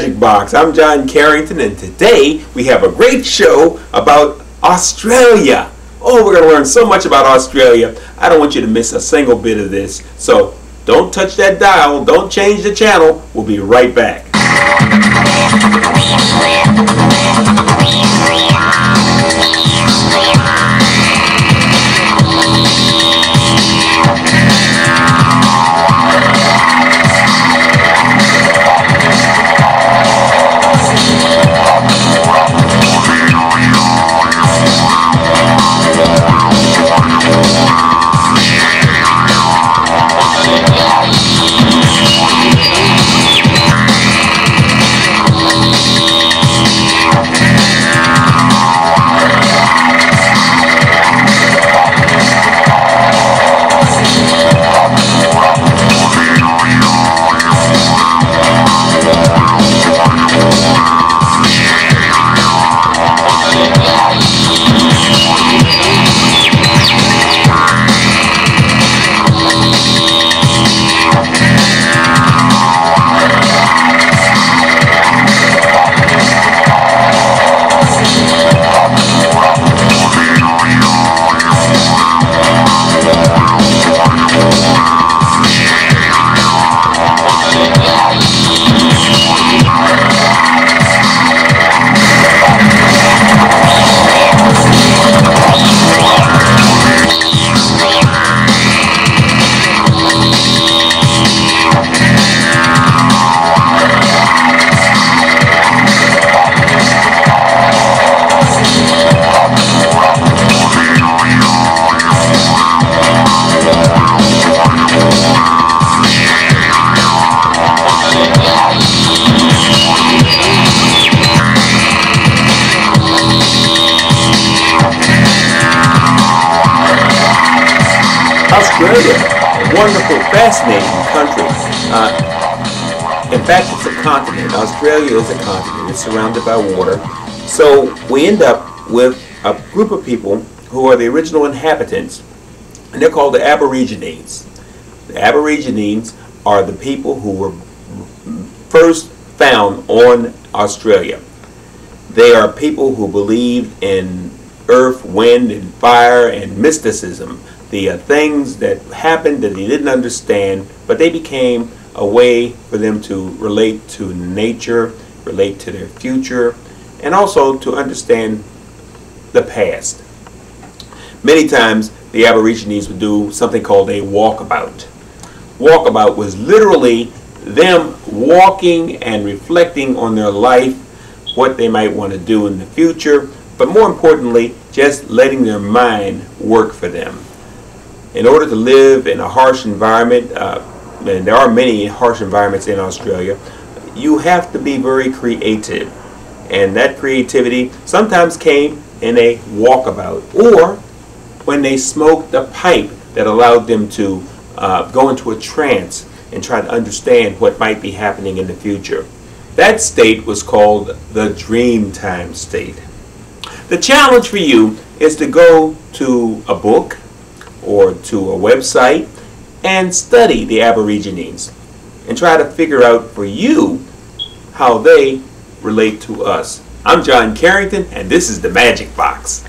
Magic Box. I'm John Carrington, and today we have a great show about Australia. Oh, we're going to learn so much about Australia. I don't want you to miss a single bit of this. So don't touch that dial. Don't change the channel. We'll be right back. Australia, a wonderful, fascinating country. In fact, it's a continent. Australia is a continent. It's surrounded by water. So we end up with a group of people who are the original inhabitants, and they're called the Aborigines. The Aborigines are the people who were first found on Australia. They are people who believed in earth, wind, and fire, and mysticism. The things that happened that they didn't understand, but they became a way for them to relate to nature, relate to their future, and also to understand the past. Many times the Aborigines would do something called a walkabout. Walkabout was literally them walking and reflecting on their life, what they might want to do in the future, but more importantly, just letting their mind work for them. In order to live in a harsh environment, and there are many harsh environments in Australia, you have to be very creative. And that creativity sometimes came in a walkabout, or when they smoked a pipe that allowed them to go into a trance and try to understand what might be happening in the future. That state was called the Dreamtime state. The challenge for you is to go to a book or to a website and study the Aborigines and try to figure out for you how they relate to us. I'm John Carrington, and this is the Magic Box.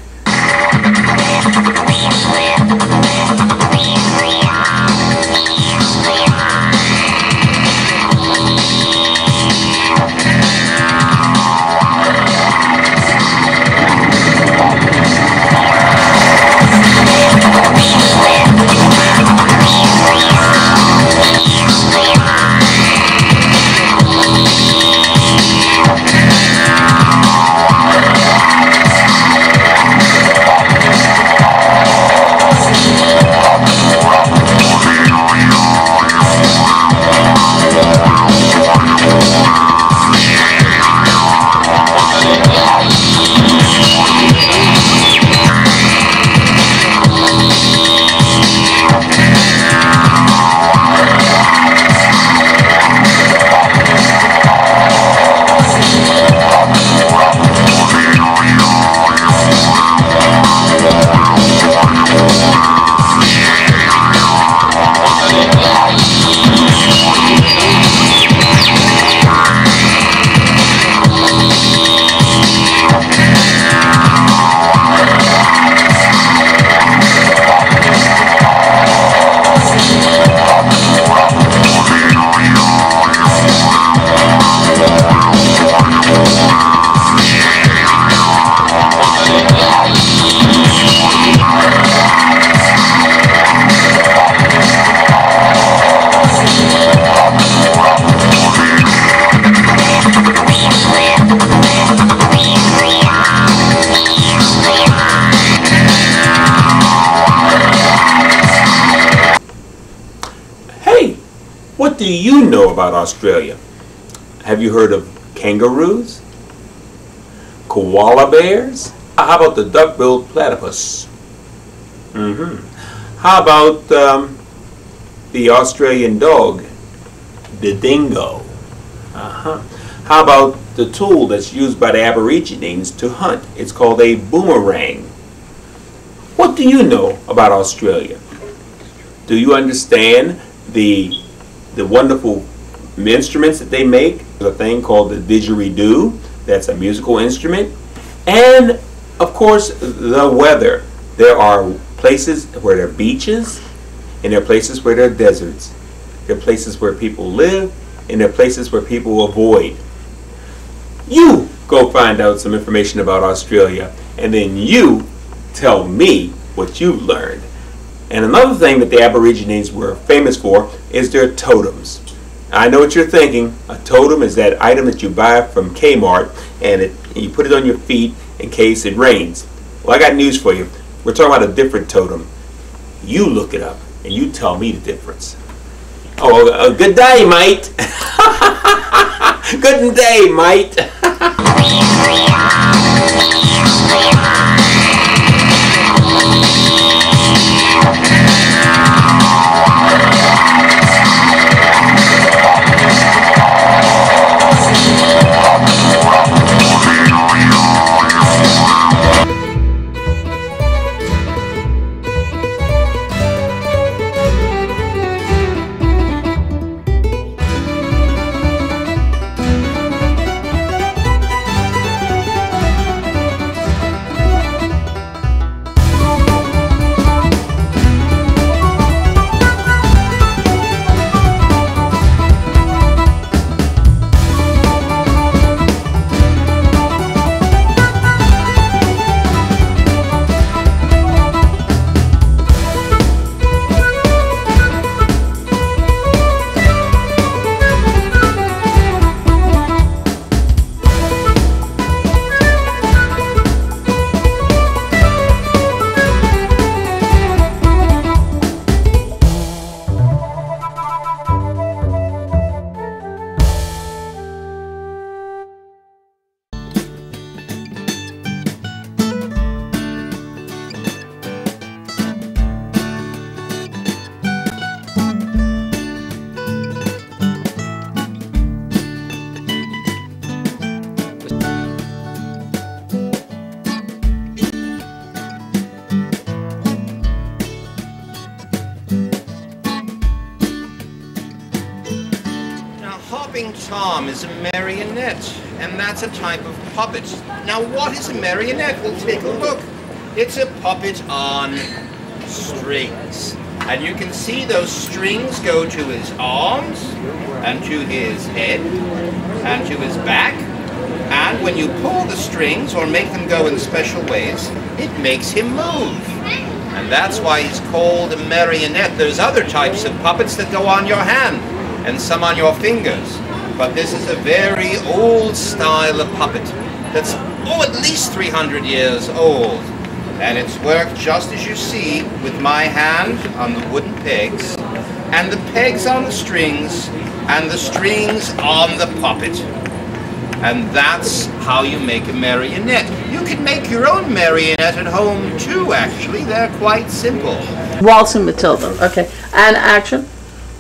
Hey, what do you know about Australia? Have you heard of kangaroos? Koala bears? How about the duck-billed platypus? How about the Australian dog, the dingo? How about the tool that's used by the Aborigines to hunt? It's called a boomerang. What do you know about Australia? Do you understand the wonderful instruments that they make? There's a thing called the didgeridoo. That's a musical instrument. And of course the weather. There are places where there are beaches, and there are places where there are deserts. There are places where people live, and there are places where people avoid. You go find out some information about Australia, and then you tell me what you've learned. And another thing that the Aborigines were famous for is their totems. I know what you're thinking. A totem is that item that you buy from Kmart, and you put it on your feet in case it rains. Well, I got news for you. We're talking about a different totem. You look it up, and you tell me the difference. Oh, good day, mate. Good day, mate. Tom is a marionette, and that's a type of puppet. Now, what is a marionette? We'll take a look. It's a puppet on strings. And you can see those strings go to his arms, and to his head, and to his back. And when you pull the strings, or make them go in special ways, it makes him move. And that's why he's called a marionette. There's other types of puppets that go on your hand, and some on your fingers. But this is a very old style of puppet that's, at least 300 years old. And it's worked just as you see, with my hand on the wooden pegs, and the pegs on the strings, and the strings on the puppet. And that's how you make a marionette. You can make your own marionette at home too, actually. They're quite simple. Waltzing Matilda. Okay. And action.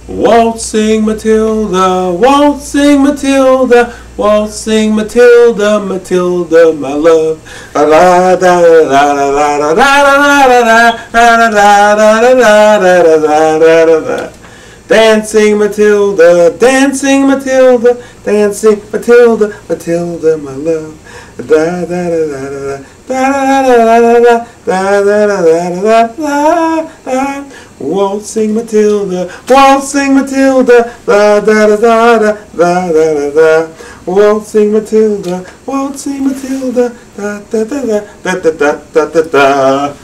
Waltzing Matilda, waltzing Matilda, waltzing Matilda, Matilda, my love. La la da da da da da da da da da. Dancing Matilda, dancing Matilda, dancing Matilda, Matilda, my love. Da da da da da da da da da da da. Waltzing Matilda, waltzing Matilda, da da da da da da da. Waltzing Matilda, waltzing Matilda, da da da da da da da da.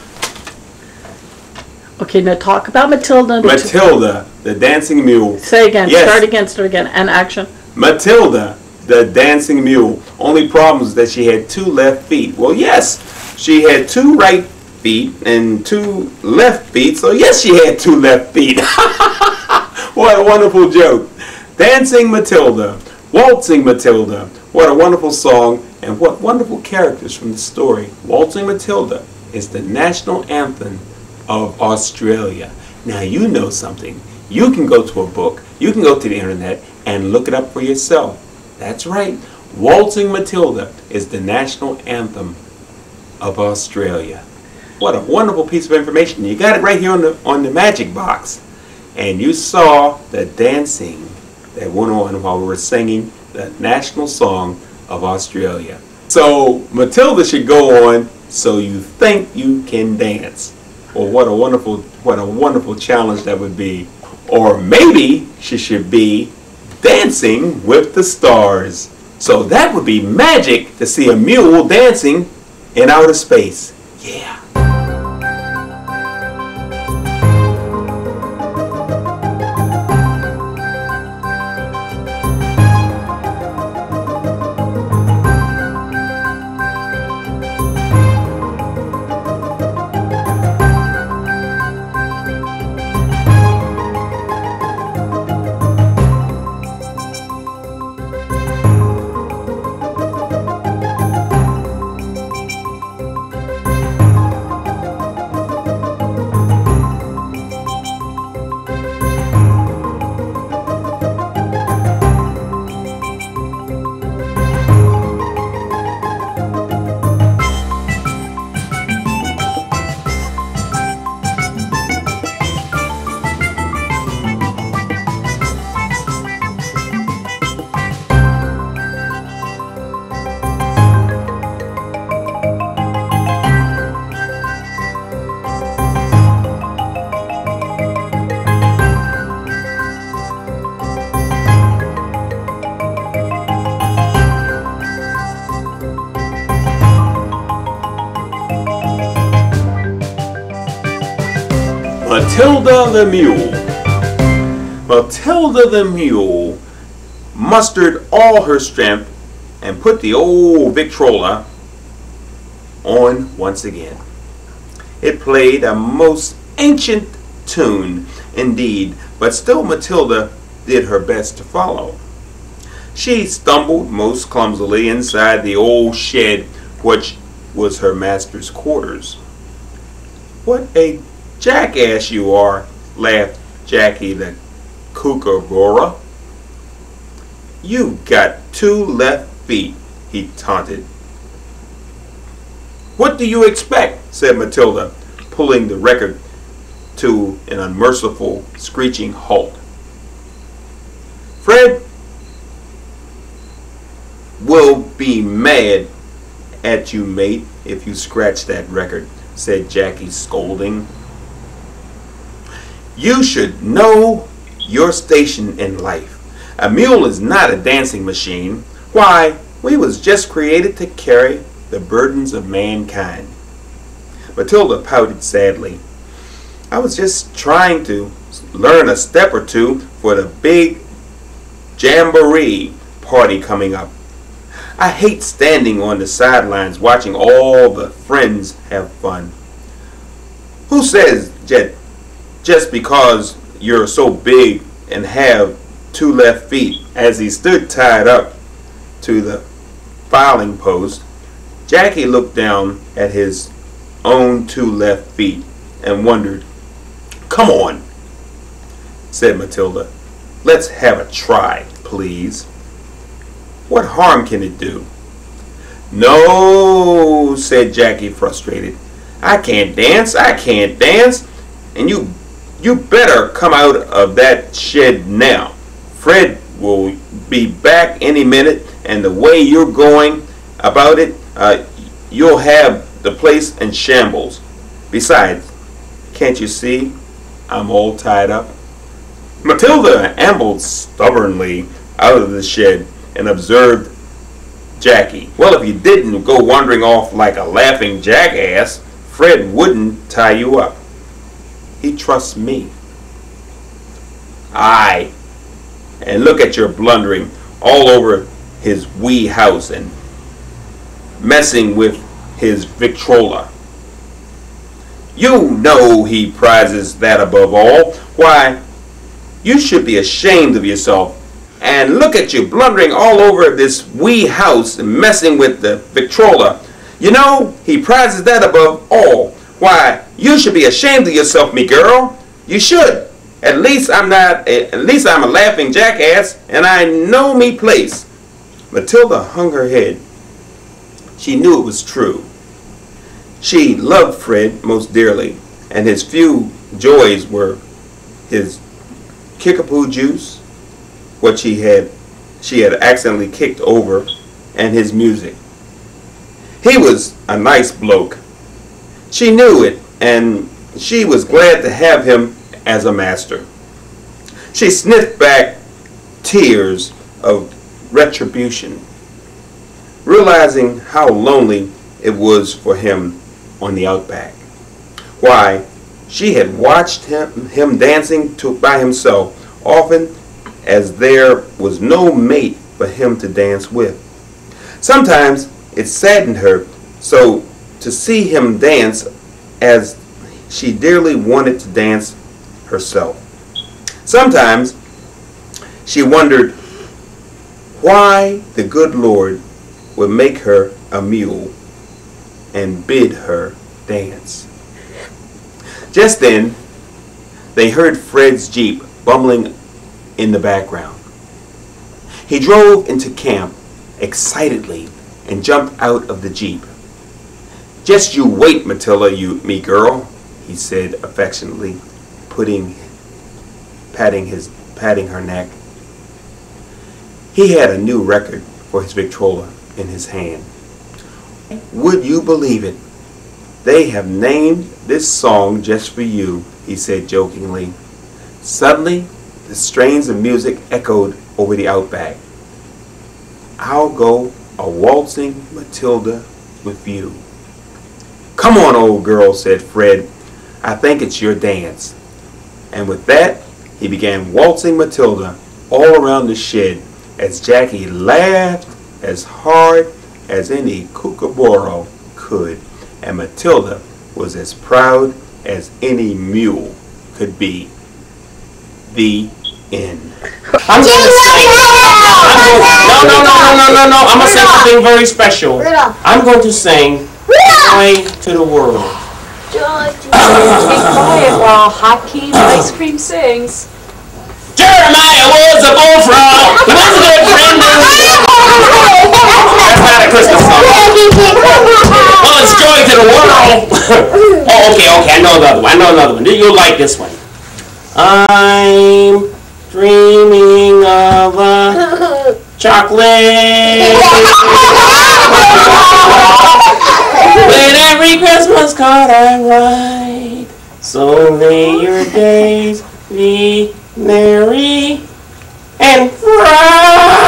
Okay, now talk about Matilda. Matilda, the dancing mule. Say again. Yes. Start again. And action. Matilda, the dancing mule. Only problem is that she had two left feet. Well, yes, she had two right feet and two left feet, so yes, she had two left feet. What a wonderful joke. Dancing Matilda, Waltzing Matilda. What a wonderful song, and what wonderful characters from the story. Waltzing Matilda is the national anthem of Australia. Now you know something. You can go to a book, you can go to the internet and look it up for yourself. That's right. Waltzing Matilda is the national anthem of Australia. What a wonderful piece of information. You got it right here on the magic box. And you saw the dancing that went on while we were singing the national song of Australia. So Matilda should go on, So You Think You Can Dance. Well, what a wonderful challenge that would be. Or maybe she should be Dancing with the Stars. So that would be magic to see a mule dancing in outer space. Yeah. Matilda the Mule. Matilda the Mule mustered all her strength and put the old Victrola on once again. It played a most ancient tune indeed, but still Matilda did her best to follow. She stumbled most clumsily inside the old shed, which was her master's quarters. "What a jackass you are," laughed Jackie the kookaburra. "You got two left feet," he taunted. "What do you expect?" said Matilda, pulling the record to an unmerciful screeching halt. "Fred will be mad at you, mate, if you scratch that record," said Jackie, scolding. "You should know your station in life. A mule is not a dancing machine. Why, we was just created to carry the burdens of mankind." Matilda pouted sadly. "I was just trying to learn a step or two for the big jamboree party coming up. I hate standing on the sidelines watching all the friends have fun. Who says just because you're so big and have two left feet?" As he stood tied up to the filing post, Jackie looked down at his own two left feet and wondered. "Come on," said Matilda. "Let's have a try, please. What harm can it do?" "No," said Jackie, frustrated. I can't dance, and you better come out of that shed now. Fred will be back any minute, and the way you're going about it, you'll have the place in shambles. Besides, can't you see I'm all tied up?" Matilda ambled stubbornly out of the shed and observed Jackie. "Well, if you didn't go wandering off like a laughing jackass, Fred wouldn't tie you up. He trusts me." "Aye, and look at your blundering all over his wee house and messing with his Victrola. You know he prizes that above all. Why, you should be ashamed of yourself. And look at you blundering all over this wee house and messing with the Victrola. You know he prizes that above all. Why, you should be ashamed of yourself, me girl. You should. At least I'm a laughing jackass, and I know me place. Matilda hung her head. She knew it was true. She loved Fred most dearly, and his few joys were his kickapoo juice, what she had accidentally kicked over, and his music. He was a nice bloke. She knew it, and she was glad to have him as a master. She sniffed back tears of retribution, realizing how lonely it was for him on the outback. Why, she had watched him dancing by himself, often as there was no mate for him to dance with. Sometimes it saddened her so to see him dance as she dearly wanted to dance herself. Sometimes she wondered why the good Lord would make her a mule and bid her dance. Just then, they heard Fred's Jeep bumbling in the background. He drove into camp excitedly and jumped out of the Jeep. "Just you wait, Matilda, me girl," he said affectionately, patting her neck. He had a new record for his Victrola in his hand. "Would you believe it? They have named this song just for you," he said jokingly. Suddenly, the strains of music echoed over the outback. "I'll go a waltzing Matilda with you." "Come on, old girl," said Fred. "I think it's your dance." And with that, he began waltzing Matilda all around the shed as Jackie laughed as hard as any kookaburra could, and Matilda was as proud as any mule could be. The end. I'm going to say, no. I'm going to say something very special. I'm going to sing Joy to the World. Joy to the world. Stay quiet while Hakeem Ice Cream sings. Jeremiah was a bullfrog. He was a good friend of That's not a Christmas song. Well, it's Joy to the World. Oh, okay. I know another one. You'll like this one. I'm dreaming of a chocolate with every Christmas card I write. So may your days be merry and bright.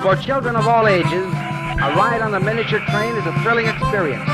For children of all ages, a ride on the miniature train is a thrilling experience.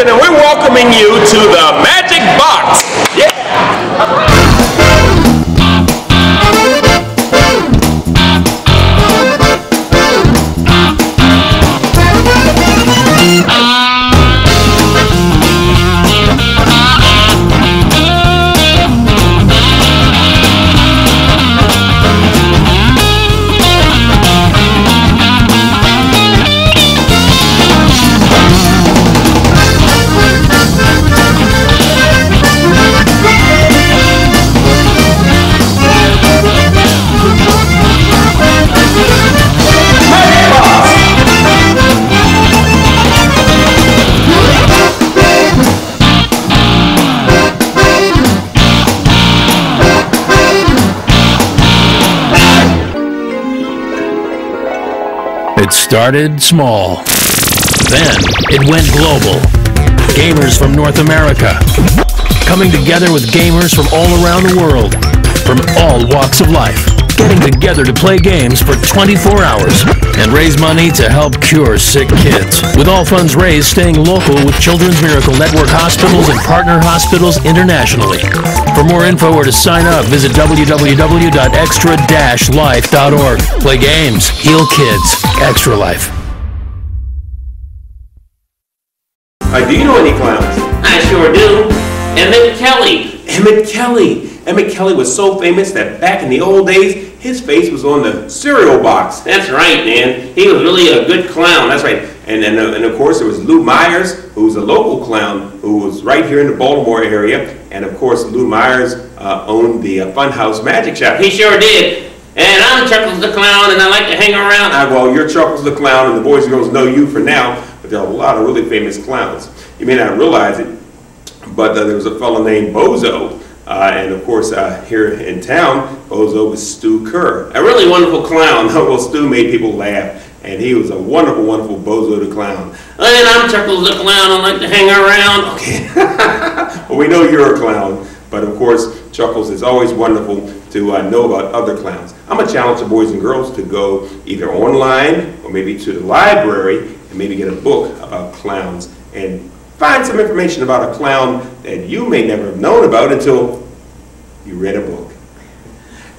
And we're welcoming you to the Magic Box. Yeah. It started small. Then it went global. Gamers from North America coming together with gamers from all around the world, from all walks of life, getting together to play games for 24 hours and raise money to help cure sick kids. With all funds raised staying local with Children's Miracle Network hospitals and partner hospitals internationally. For more info or to sign up, visit www.extra-life.org. Play games, heal kids, Extra Life. Do you know any clowns? I sure do. Emmett Kelly. Emmett Kelly. Emmett Kelly was so famous that back in the old days, his face was on the cereal box. That's right, man. He was really a good clown. That's right. And of course, there was Lou Myers, who was a local clown, who was right here in the Baltimore area. And of course, Lou Myers owned the Funhouse Magic Shop. He sure did. And I'm Chuckles the Clown, and I like to hang around. Well, you're Chuckles the Clown, and the boys and girls know you for now, but there are a lot of really famous clowns. You may not realize it, but there was a fellow named Bozo. And of course, here in town, Bozo was Stu Kerr. A really wonderful clown. Well, Stu made people laugh, and he was a wonderful, wonderful Bozo the Clown. And I'm Chuckles the Clown. I like to hang around. Okay. Well, we know you're a clown, but of course, Chuckles, it's always wonderful to know about other clowns. I'm going to challenge the boys and girls to go either online or maybe to the library and maybe get a book about clowns and find some information about a clown that you may never have known about until you read a book.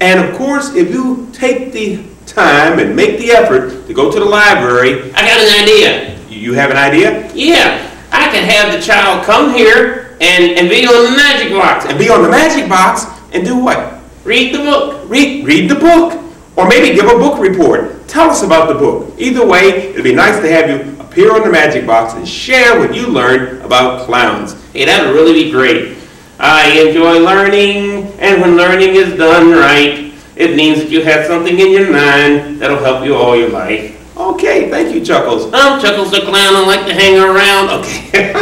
And of course, if you take the time and make the effort to go to the library... I got an idea. You have an idea? Yeah. I can have the child come here and be on the magic box. And be on the magic box and do what? Read the book. Read the book. Or maybe give a book report. Tell us about the book. Either way, it'd be nice to have you appear on the magic box and share what you learned about clowns. Hey, that would really be great. I enjoy learning, and when learning is done right, it means that you have something in your mind that'll help you all your life. Okay, thank you, Chuckles. I'm Chuckles the Clown. I like to hang around. Okay.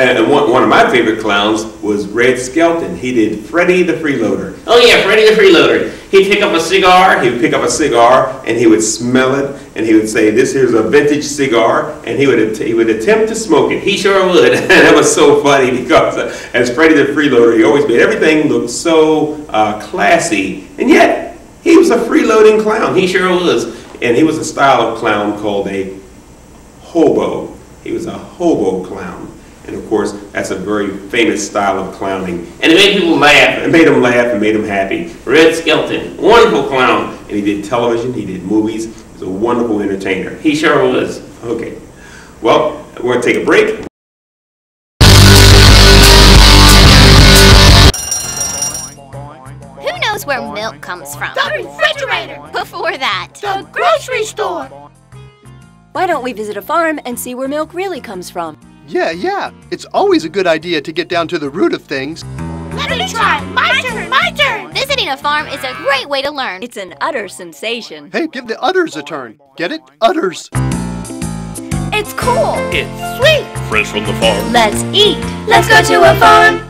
And one of my favorite clowns was Red Skelton. He did Freddy the Freeloader. Oh yeah, Freddy the Freeloader. He'd pick up a cigar. He would pick up a cigar and he would smell it and he would say, "This here's a vintage cigar," and he would attempt to smoke it. He sure would. And that was so funny because as Freddy the Freeloader, he always made everything look so classy, and yet he was a freeloading clown. He sure was. And he was a style of clown called a hobo. He was a hobo clown. And of course, that's a very famous style of clowning. And it made people laugh. It made them laugh and made them happy. Red Skelton, wonderful clown. And he did television, he did movies. He was a wonderful entertainer. He sure was. Okay. Well, we're going to take a break. Who knows where milk comes from? The refrigerator! Before that, The grocery store! Why don't we visit a farm and see where milk really comes from? Yeah. It's always a good idea to get down to the root of things. Let me try! My turn! Visiting a farm is a great way to learn. It's an utter sensation. Hey, give the udders a turn. Get it? Udders. It's cool. It's sweet! Fresh from the farm. Let's eat. Let's go to a farm.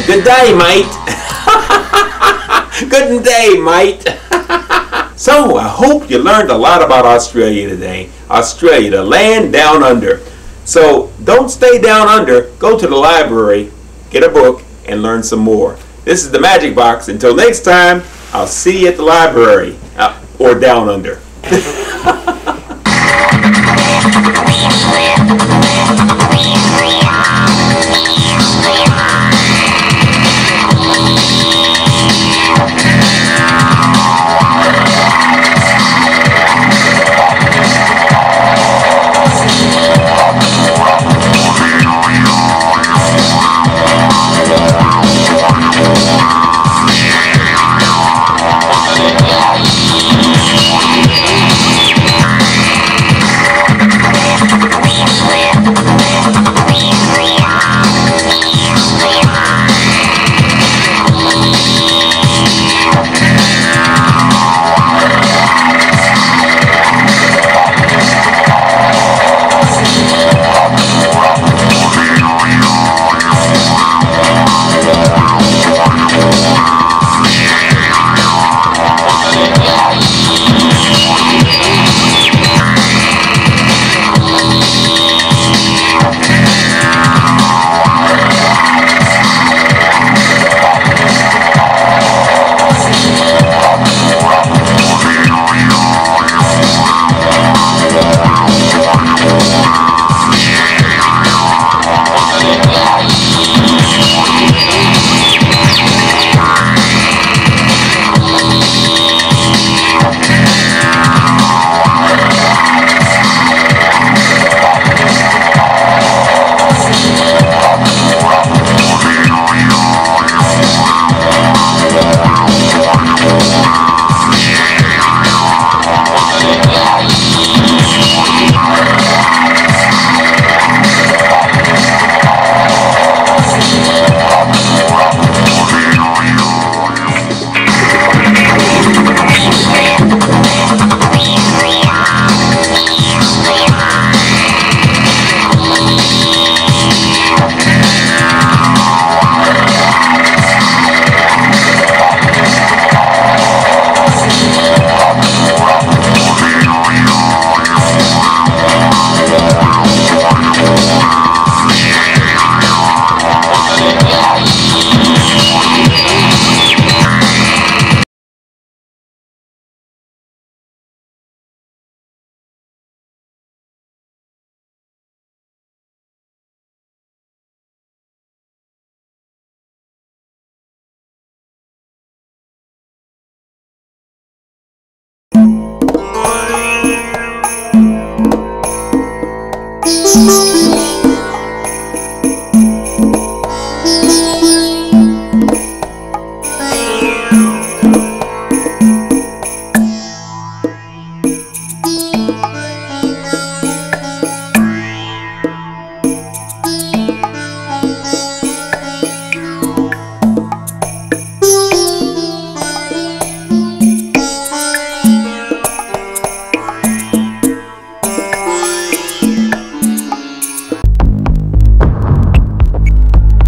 Good day, mate. Good day, mate. So, I hope you learned a lot about Australia today. Australia, the land down under. So, don't stay down under. Go to the library, get a book, and learn some more. This is the Magic Box. Until next time, I'll see you at the library. Or down under. Yeah. Matilda.